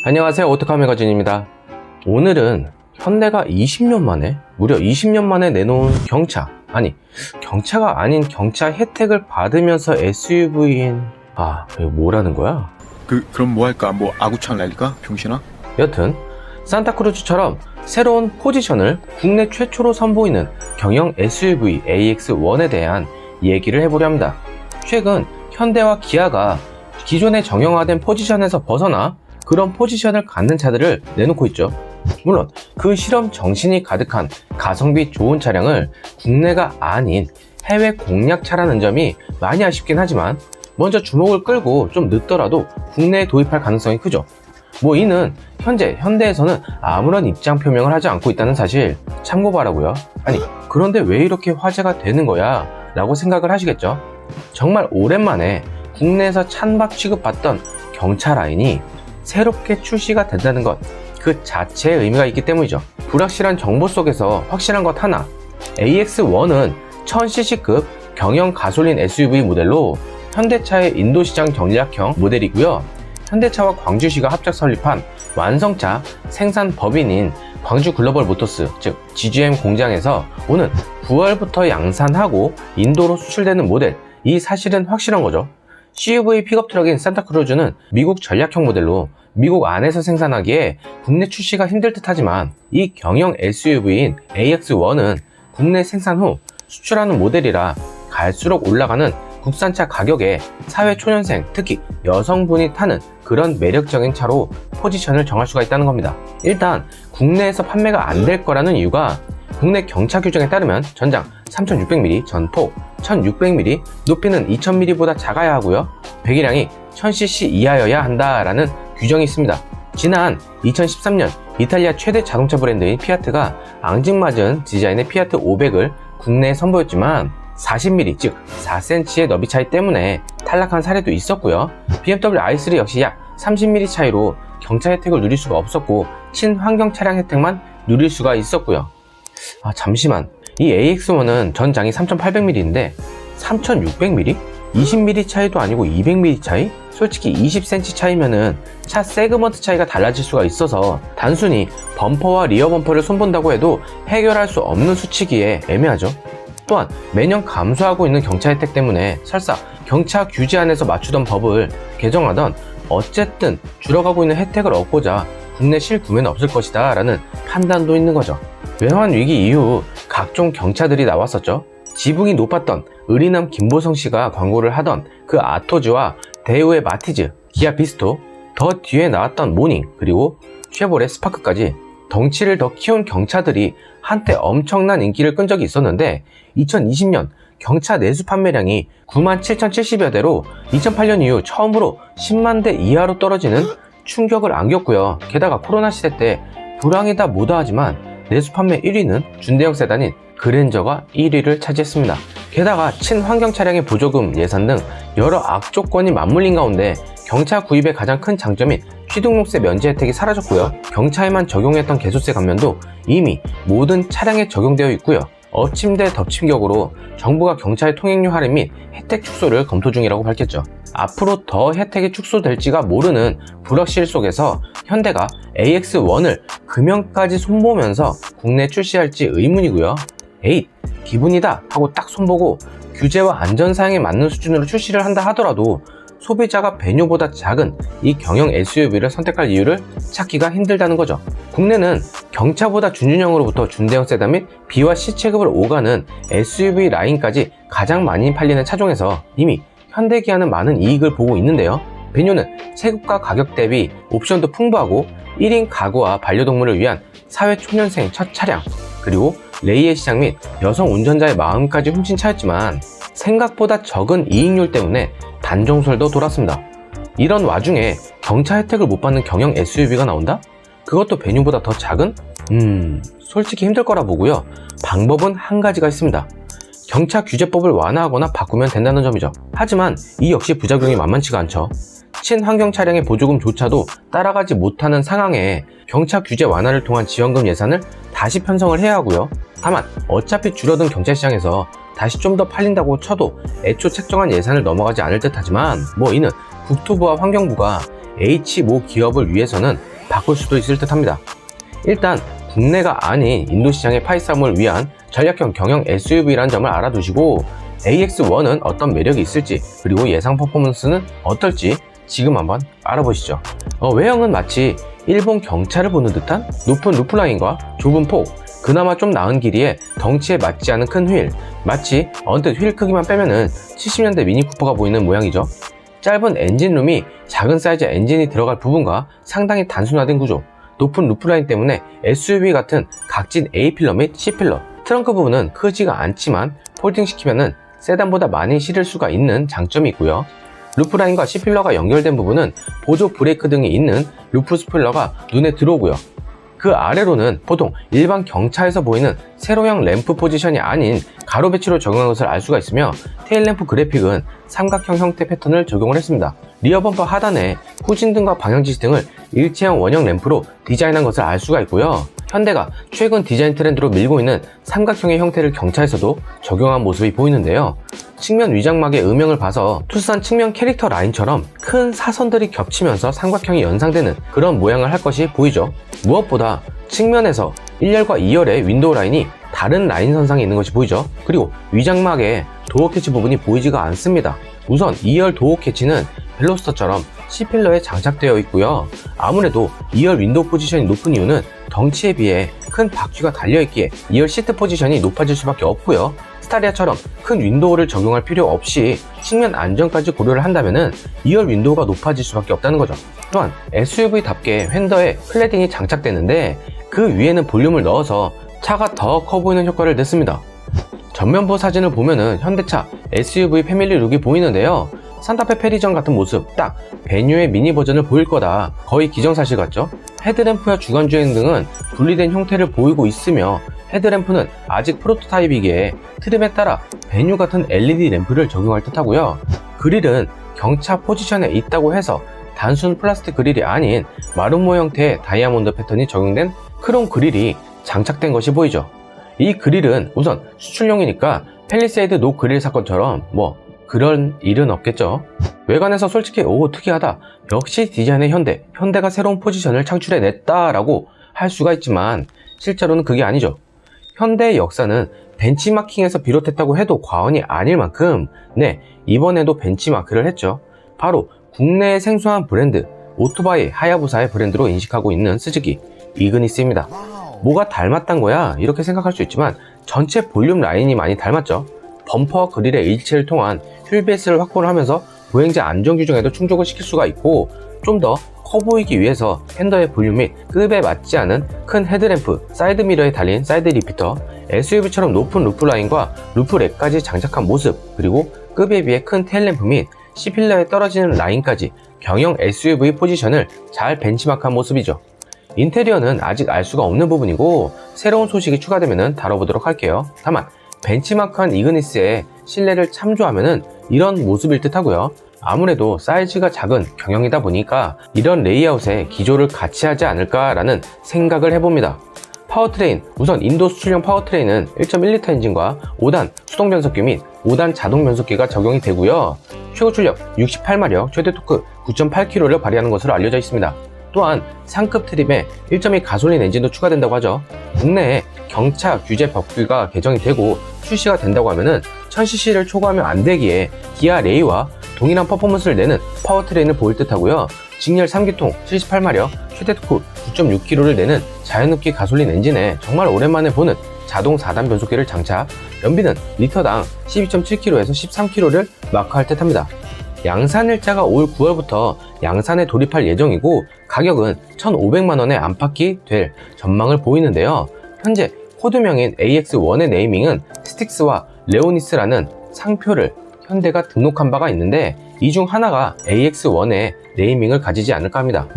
안녕하세요, 오토카 매거진입니다. 오늘은 현대가 20년 만에, 무려 20년 만에 내놓은 경차, 아니 경차가 아닌 경차 혜택을 받으면서 SUV인, 이거 뭐라는 거야? 그럼 뭐 할까? 뭐 아구창 날릴까? 병신아? 여튼 산타크루즈처럼 새로운 포지션을 국내 최초로 선보이는 경영 SUV AX1에 대한 얘기를 해보려 합니다. 최근 현대와 기아가 기존의 정형화된 포지션에서 벗어나 그런 포지션을 갖는 차들을 내놓고 있죠. 물론 그 실험 정신이 가득한 가성비 좋은 차량을 국내가 아닌 해외 공략차라는 점이 많이 아쉽긴 하지만 먼저 주목을 끌고 좀 늦더라도 국내에 도입할 가능성이 크죠. 이는 현재 현대에서는 아무런 입장 표명을 하지 않고 있다는 사실 참고 바라고요. 아니 그런데 왜 이렇게 화제가 되는 거야? 라고 생각을 하시겠죠. 정말 오랜만에 국내에서 찬밥 취급받던 경차 라인이 새롭게 출시가 된다는 것, 그 자체의 의미가 있기 때문이죠. 불확실한 정보 속에서 확실한 것 하나, AX1은 1000cc급 경영 가솔린 SUV 모델로 현대차의 인도시장 전략형 모델이고요. 현대차와 광주시가 합작 설립한 완성차 생산 법인인 광주 글로벌 모터스, 즉 GGM 공장에서 오는 9월부터 양산하고 인도로 수출되는 모델, 이 사실은 확실한 거죠. CUV 픽업 트럭인 산타크루즈는 미국 전략형 모델로 미국 안에서 생산하기에 국내 출시가 힘들 듯 하지만 이 경영 SUV인 AX1은 국내 생산 후 수출하는 모델이라 갈수록 올라가는 국산차 가격에 사회 초년생, 특히 여성분이 타는 그런 매력적인 차로 포지션을 정할 수가 있다는 겁니다. 일단 국내에서 판매가 안 될 거라는 이유가 국내 경차 규정에 따르면 전장 3600mm, 전폭 1600mm, 높이는 2000mm보다 작아야 하고요. 배기량이 1000cc 이하여야 한다라는 규정이 있습니다. 지난 2013년 이탈리아 최대 자동차 브랜드인 피아트가 앙증맞은 디자인의 피아트 500을 국내에 선보였지만 40mm, 즉 4cm의 너비 차이 때문에 탈락한 사례도 있었고요. BMW i3 역시 약 30mm 차이로 경차 혜택을 누릴 수가 없었고 친환경 차량 혜택만 누릴 수가 있었고요. 잠시만, 이 AX1은 전장이 3800mm인데 3600mm? 20mm 차이도 아니고 200mm 차이? 솔직히 20cm 차이면은 차 세그먼트 차이가 달라질 수가 있어서 단순히 범퍼와 리어 범퍼를 손본다고 해도 해결할 수 없는 수치기에 애매하죠. 또한 매년 감소하고 있는 경차 혜택 때문에 설사 경차 규제 안에서 맞추던 법을 개정하던 어쨌든 줄어가고 있는 혜택을 얻고자 국내 실구매는 없을 것이다 라는 판단도 있는 거죠. 외환 위기 이후 각종 경차들이 나왔었죠. 지붕이 높았던 의리남 김보성 씨가 광고를 하던 그 아토즈와 대우의 마티즈, 기아 비스토, 더 뒤에 나왔던 모닝, 그리고 쉐보레 스파크까지 덩치를 더 키운 경차들이 한때 엄청난 인기를 끈 적이 있었는데 2020년 경차 내수 판매량이 97,070여 대로 2008년 이후 처음으로 10만 대 이하로 떨어지는 충격을 안겼고요. 게다가 코로나 시대 때 불황이다 뭐다 하지만 내수 판매 1위는 준대형 세단인 그랜저가 1위를 차지했습니다. 게다가 친환경 차량의 보조금, 예산 등 여러 악조건이 맞물린 가운데 경차 구입의 가장 큰 장점인 취등록세 면제 혜택이 사라졌고요. 경차에만 적용했던 개소세 감면도 이미 모든 차량에 적용되어 있고요. 어침대 덮침격으로 정부가 경차의 통행료 할인 및 혜택 축소를 검토 중이라고 밝혔죠. 앞으로 더 혜택이 축소될지가 모르는 불확실 속에서 현대가 AX1을 금연까지 손보면서 국내 출시할지 의문이고요. 에잇, 기분이다 하고 딱 손보고 규제와 안전사양에 맞는 수준으로 출시를 한다 하더라도 소비자가 배뇨보다 작은 이 경영 SUV를 선택할 이유를 찾기가 힘들다는 거죠. 국내는 경차보다 준준형으로부터 준대형 세단 및 B와 C 체급을 오가는 SUV 라인까지 가장 많이 팔리는 차종에서 이미 현대기아는 많은 이익을 보고 있는데요. 배뇨는 세급과 가격 대비 옵션도 풍부하고 1인 가구와 반려동물을 위한 사회 초년생 첫 차량, 그리고 레이의 시장 및 여성 운전자의 마음까지 훔친 차였지만 생각보다 적은 이익률 때문에 단종설도 돌았습니다. 이런 와중에 경차 혜택을 못 받는 경영 SUV가 나온다? 그것도 배뉴보다 더 작은? 솔직히 힘들 거라 보고요. 방법은 한 가지가 있습니다. 경차 규제법을 완화하거나 바꾸면 된다는 점이죠. 하지만 이 역시 부작용이 만만치가 않죠. 친환경 차량의 보조금조차도 따라가지 못하는 상황에 경차 규제 완화를 통한 지원금 예산을 다시 편성을 해야 하고요. 다만 어차피 줄어든 경차 시장에서 다시 좀 더 팔린다고 쳐도 애초 책정한 예산을 넘어가지 않을 듯 하지만 이는 국토부와 환경부가 H모 기업을 위해서는 바꿀 수도 있을 듯 합니다. 일단 국내가 아닌 인도 시장의 파이싸움을 위한 전략형 경영 SUV라는 점을 알아두시고 AX1은 어떤 매력이 있을지 그리고 예상 퍼포먼스는 어떨지 지금 한번 알아보시죠. 외형은 마치 일본 경차를 보는 듯한 높은 루프라인과 좁은 폭, 그나마 좀 나은 길이에 덩치에 맞지 않은 큰 휠, 마치 언뜻 휠 크기만 빼면은 70년대 미니쿠퍼가 보이는 모양이죠. 짧은 엔진룸이 작은 사이즈 엔진이 들어갈 부분과 상당히 단순화된 구조, 높은 루프라인 때문에 SUV 같은 각진 A필러 및 C필러, 트렁크 부분은 크지가 않지만 폴딩시키면은 세단보다 많이 실을 수가 있는 장점이 있고요. 루프라인과 C필러가 연결된 부분은 보조 브레이크 등이 있는 루프 스포일러가 눈에 들어오고요. 그 아래로는 보통 일반 경차에서 보이는 세로형 램프 포지션이 아닌 가로 배치로 적용한 것을 알 수가 있으며 테일램프 그래픽은 삼각형 형태 패턴을 적용을 했습니다. 리어 범퍼 하단에 후진등과 방향지시 등을 일체형 원형 램프로 디자인한 것을 알 수가 있고요. 현대가 최근 디자인 트렌드로 밀고 있는 삼각형의 형태를 경차에서도 적용한 모습이 보이는데요. 측면 위장막의 음영을 봐서 투싼 측면 캐릭터 라인처럼 큰 사선들이 겹치면서 삼각형이 연상되는 그런 모양을 할 것이 보이죠. 무엇보다 측면에서 1열과 2열의 윈도우 라인이 다른 라인 선상에 있는 것이 보이죠. 그리고 위장막에 도어 캐치 부분이 보이지가 않습니다. 우선 2열 도어 캐치는 벨로스터처럼 C필러에 장착되어 있고요. 아무래도 2열 윈도우 포지션이 높은 이유는 덩치에 비해 큰 바퀴가 달려있기에 2열 시트 포지션이 높아질 수밖에 없고요. 스타리아처럼 큰 윈도우를 적용할 필요 없이 측면 안정까지 고려를 한다면 2열 윈도우가 높아질 수밖에 없다는 거죠. 또한 SUV답게 휀더에 클래딩이 장착되는데 그 위에는 볼륨을 넣어서 차가 더 커 보이는 효과를 냈습니다. 전면부 사진을 보면은 현대차 SUV 패밀리 룩이 보이는데요. 산타페 페리전 같은 모습, 딱 베뉴의 미니 버전을 보일 거다. 거의 기정사실 같죠? 헤드램프와 주간주행 등은 분리된 형태를 보이고 있으며 헤드램프는 아직 프로토타입이기에 트림에 따라 베뉴 같은 LED 램프를 적용할 듯 하고요. 그릴은 경차 포지션에 있다고 해서 단순 플라스틱 그릴이 아닌 마름모 형태의 다이아몬드 패턴이 적용된 크롬 그릴이 장착된 것이 보이죠. 이 그릴은 우선 수출용이니까 팰리세이드 노 그릴 사건처럼 그런 일은 없겠죠. 외관에서 솔직히 특이하다, 역시 디자인의 현대가 새로운 포지션을 창출해냈다 라고 할 수가 있지만 실제로는 그게 아니죠. 현대의 역사는 벤치마킹에서 비롯했다고 해도 과언이 아닐 만큼 이번에도 벤치마크를 했죠. 바로 국내의 생소한 브랜드 오토바이 하야부사의 브랜드로 인식하고 있는 스즈키 이그니스입니다. 뭐가 닮았단 거야? 이렇게 생각할 수 있지만 전체 볼륨 라인이 많이 닮았죠. 범퍼와 그릴의 일치를 통한 휠베이스를 확보를 하면서 보행자 안전 규정에도 충족을 시킬 수가 있고 좀 더 커 보이기 위해서 핸더의 볼륨 및 급에 맞지 않은 큰 헤드램프, 사이드미러에 달린 사이드 리피터, SUV처럼 높은 루프라인과 루프랩까지 장착한 모습, 그리고 급에 비해 큰 테일램프 및 C필러에 떨어지는 라인까지 경영 SUV 포지션을 잘 벤치마크한 모습이죠. 인테리어는 아직 알 수가 없는 부분이고 새로운 소식이 추가되면 다뤄보도록 할게요. 다만 벤치마크한 이그니스의 실내를 참조하면 이런 모습일 듯 하고요. 아무래도 사이즈가 작은 경영이다 보니까 이런 레이아웃에 기조를 같이 하지 않을까라는 생각을 해봅니다. 파워트레인, 우선 인도 수출용 파워트레인은 1.1리터 엔진과 5단 수동 변속기 및 5단 자동 변속기가 적용이 되고요. 최고 출력 68마력, 최대 토크 9.8kg를 발휘하는 것으로 알려져 있습니다. 또한 상급 트림에 1.2 가솔린 엔진도 추가된다고 하죠. 국내에 경차 규제 법규가 개정이 되고 출시가 된다고 하면은 1000cc를 초과하면 안 되기에 기아 레이와 동일한 퍼포먼스를 내는 파워트레인을 보일 듯 하고요. 직렬 3기통 78마력, 최대 토크 9.6kg를 내는 자연흡기 가솔린 엔진에 정말 오랜만에 보는 자동 4단 변속기를 장착, 연비는 리터당 12.7km에서 13km를 마크할 듯 합니다. 양산 일자가 올 9월부터 양산에 돌입할 예정이고 가격은 1,500만원에 안팎이 될 전망을 보이는데요. 현재 코드명인 AX1의 네이밍은 스틱스와 레오니스라는 상표를 현대가 등록한 바가 있는데 이 중 하나가 AX1의 네이밍을 가지지 않을까 합니다.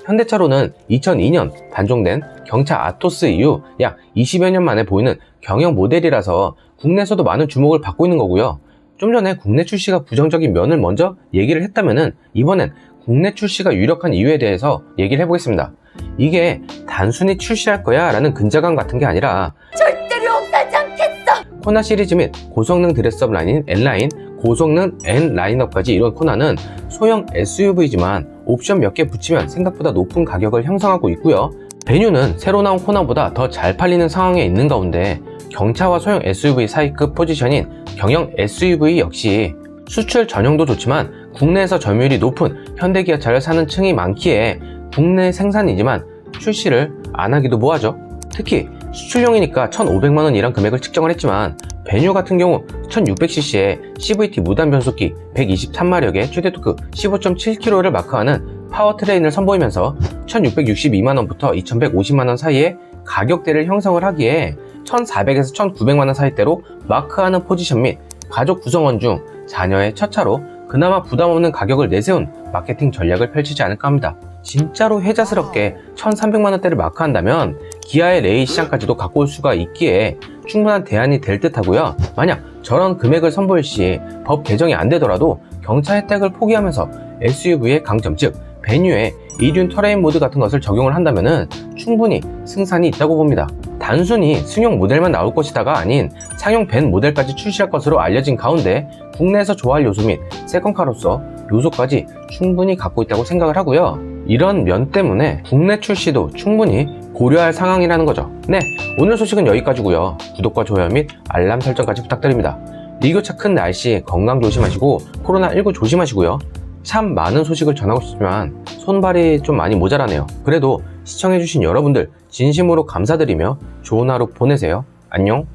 현대차로는 2002년 단종된 경차 아토스 이후 약 20여 년 만에 보이는 경영 모델이라서 국내에서도 많은 주목을 받고 있는 거고요. 좀 전에 국내 출시가 부정적인 면을 먼저 얘기를 했다면은 이번엔 국내 출시가 유력한 이유에 대해서 얘기를 해보겠습니다. 이게 단순히 출시할 거야 라는 근저감 같은 게 아니라 절대로 용서하지 않겠어! 코나 시리즈 및 고성능 드레스업 라인인 N라인, 고성능 N 라인업까지 이런 코나는 소형 SUV지만 옵션 몇 개 붙이면 생각보다 높은 가격을 형성하고 있고요. 베뉴는 새로 나온 코나보다 더 잘 팔리는 상황에 있는 가운데 경차와 소형 SUV 사이급 포지션인 경영 SUV 역시 수출 전용도 좋지만 국내에서 점유율이 높은 현대기아차를 사는 층이 많기에 국내 생산이지만 출시를 안 하기도 뭐하죠. 특히 수출용이니까 1,500만원이란 금액을 측정을 했지만 베뉴 같은 경우 1600cc의 CVT 무단 변속기 123마력의 최대 토크 15.7kg를 마크하는 파워트레인을 선보이면서 1662만원부터 2150만원 사이의 가격대를 형성을 하기에 1400에서 1900만원 사이대로 마크하는 포지션 및 가족 구성원 중 자녀의 첫 차로 그나마 부담없는 가격을 내세운 마케팅 전략을 펼치지 않을까 합니다. 진짜로 혜자스럽게 1300만원대를 마크한다면 기아의 레이 시장까지도 갖고 올 수가 있기에 충분한 대안이 될 듯 하고요. 만약 저런 금액을 선보일 시 법 개정이 안 되더라도 경차 혜택을 포기하면서 SUV의 강점 즉 베뉴에 이륜 터레인 모드 같은 것을 적용을 한다면 충분히 승산이 있다고 봅니다. 단순히 승용 모델만 나올 것이다가 아닌 상용 벤 모델까지 출시할 것으로 알려진 가운데 국내에서 좋아할 요소 및 세컨카로서 요소까지 충분히 갖고 있다고 생각을 하고요. 이런 면 때문에 국내 출시도 충분히 고려할 상황이라는 거죠. 네, 오늘 소식은 여기까지고요. 구독과 좋아요 및 알람 설정까지 부탁드립니다. 일교차 큰 날씨 건강 조심하시고 코로나19 조심하시고요. 참 많은 소식을 전하고 싶지만 손발이 좀 많이 모자라네요. 그래도 시청해주신 여러분들 진심으로 감사드리며 좋은 하루 보내세요. 안녕.